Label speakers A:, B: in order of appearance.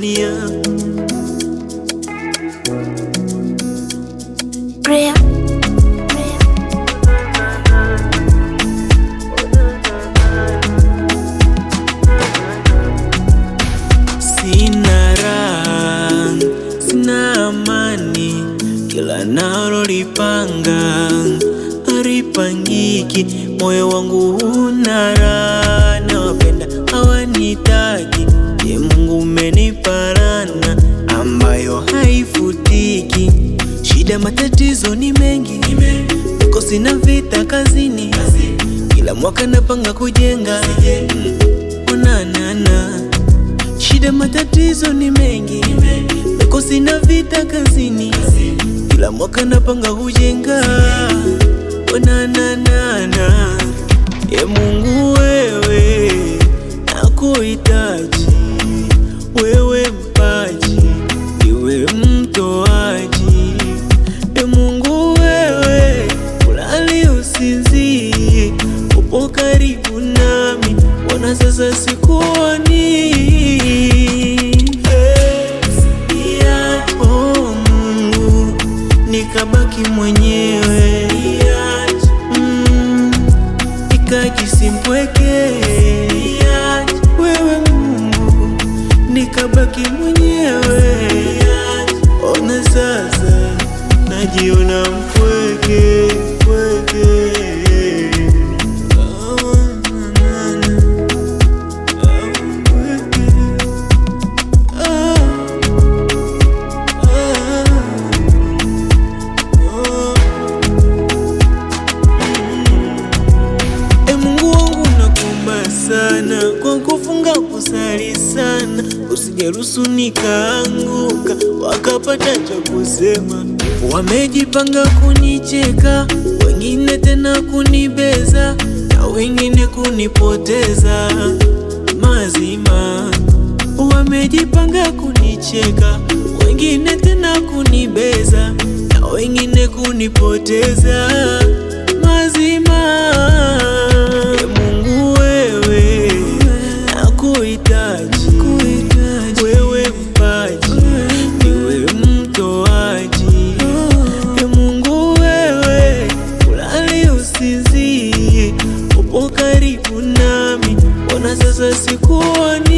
A: Tanzania. Sina raha, sina amani, kila nalolipanga halipangiki. Moyo wangu una raha, nawapenda hawanitaki. Ye Mungu umenipa laana ambayo haifutiki. Shida matatizo ni mengi, niko sina vita kazini. Kila mwaka napanga kujenga, onanana. Shida matatizo ni mengi, niko sina vita kazini. Kila mwaka napanga kujenga, onanana. Ye Mungu wewe nakuhitaji, wewe mpaji, iwe mtoaji. Ye Mungu wewe ulali usinzie, upo karibu nami, wana sasa sikuoni. Oh Mungu, nikabaki mwenyewe, nikajisi mpweke. Wewe Mungu, nikabaki mwenyewe, ona sasa najiona mpweke, mpweke. Sana kwa kufunga kusali sana, usijeruhusu nikaanguka wakapata cha kusema. Wamejipanga kunicheka, wengine tena kunibeza, na wengine kunipoteza mazima. Wamejipanga kunicheka, wengine tena kunibeza, na wengine kunipoteza mazima. Wewe mpaji, iwe mtoaji. Ye Mungu wewe ulali usinzie, upo karibu nami, ona sasa sikuoni.